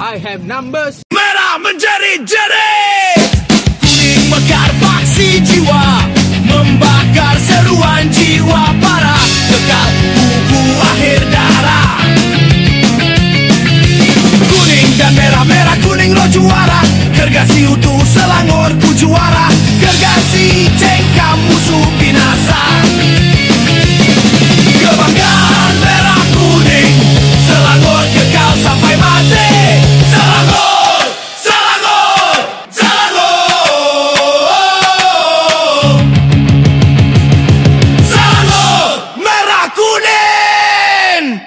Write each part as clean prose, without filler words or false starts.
I have numbers. Merah menjerit-jerit, kuning mekar paksi jiwa, membakar seruan jiwa para kekal buku akhir darah. Kuning dan merah, merah kuning lo juara, gergasi utuh Selangor ku juara, gergasi cengkam musuh binasa. Kebanggaan merah kuning, Selangor kekal sampai mati. Selangor, Selangor, Selangor, Selangor merah kuning.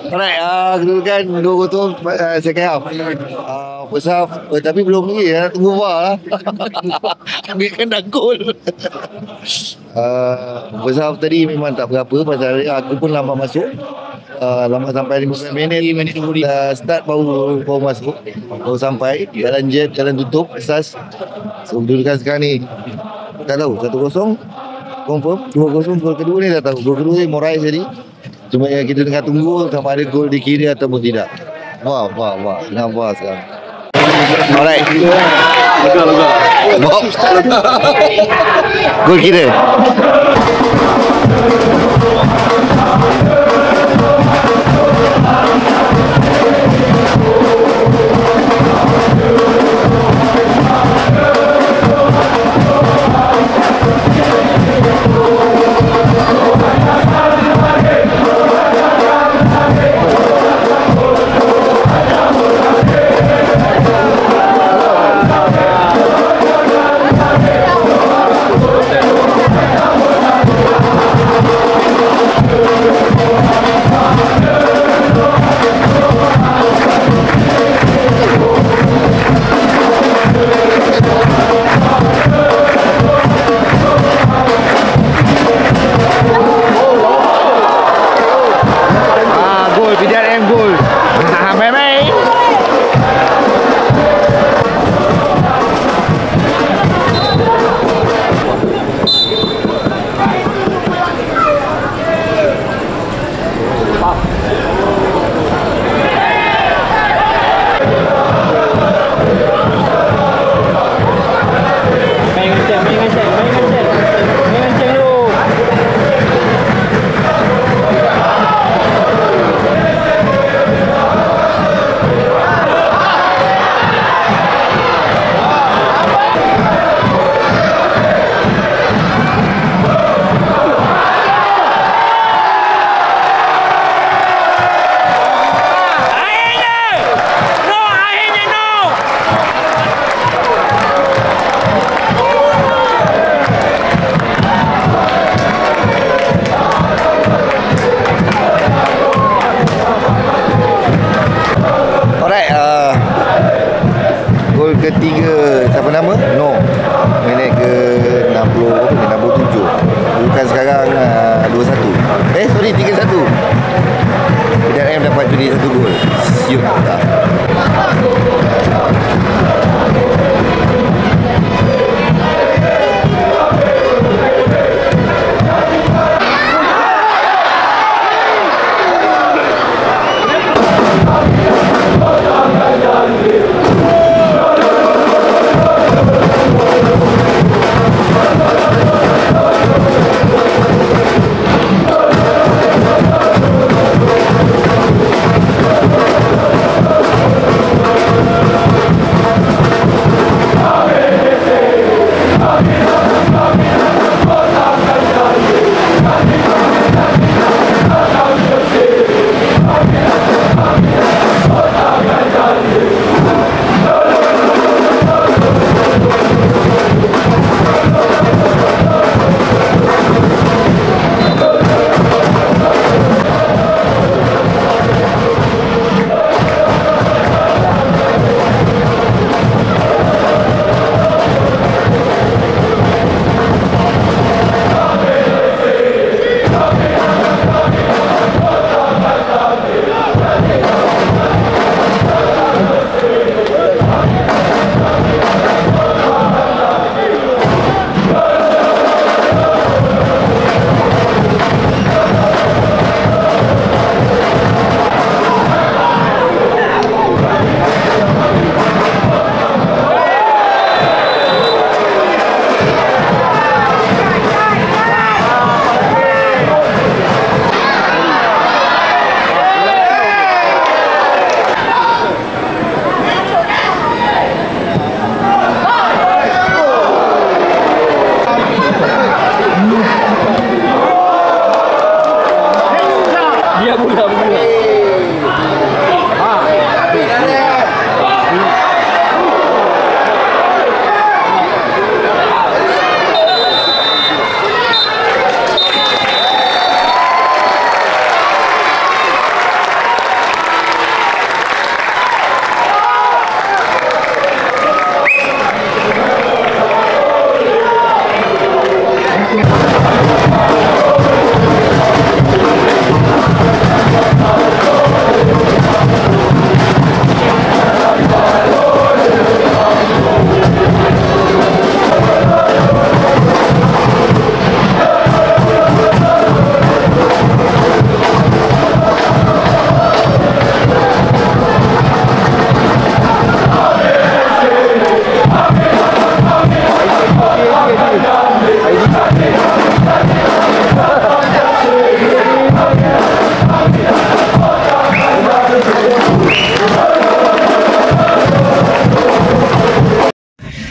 Alright, kedudukan 2-0 second half. First half, tapi belum lagi, tunggu VAR lah. Ambilkan dah gol. First half tadi memang tak berapa, pasal aku pun lambat masuk. Lambat sampai 15 minit start baru masuk, baru sampai jalan jet, jalan tutup asas. So kedudukan sekarang ni tak tahu, 1-0 confirm, 2-0 gol kedua ni dah tahu. Gol kedua ni Moraes jadi. Cuma yang kita tengah tunggu sama ada gol di kiri ataupun tidak. Wah, nampak sekarang. Alright. Bob. Gol kira. See you.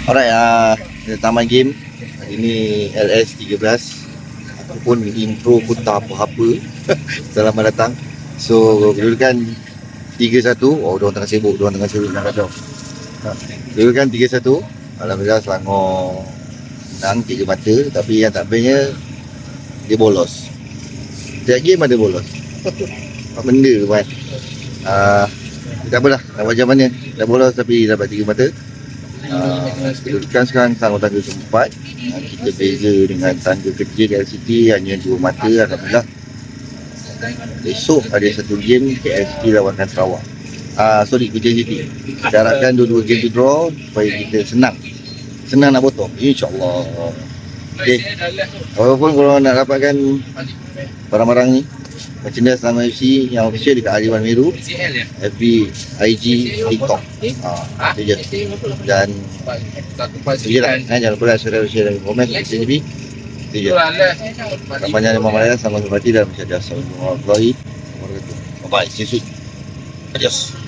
Alright, taman game. Hari ni LS13. Aku pun intro pun tak apa-apa. Selamat datang. So, kedudukan 3-1. Oh, diorang tengah sibuk nak kacau. Kedudukan 3-1. Alhamdulillah Selangor menang 3 mata. Tapi yang tak bestnya, dia bolos. Setiap game ada bolos. Apa benda tu kan? Tak apalah, nak buat macam mana. Dah bolos tapi dapat 3 mata. Kedudukan sekarang Selangor tangga ke-4. Kita beza dengan tangga kecil KLCT hanya 2 mata. Alhamdulillah. Esok ada satu game KLCT lawankan Sarawak. Kuching City. Kita harapkan dua-dua game tu draw supaya kita senang nak potong, insyaAllah. Okay. Walaupun korang nak dapatkan barang-barang ni, merchandise Selangor FC yang official dekat Ariwan Meru, FB, IG, TikTok. Itu je. Dan itu je lah. Jangan lupa like, share dan komen di TV. Itu je. Kampanye Imam Malaya, selamat berhati dan bersyadiah. Assalamualaikum warahmatullahi wabarakatuh. Bye-bye. See you soon. Adios.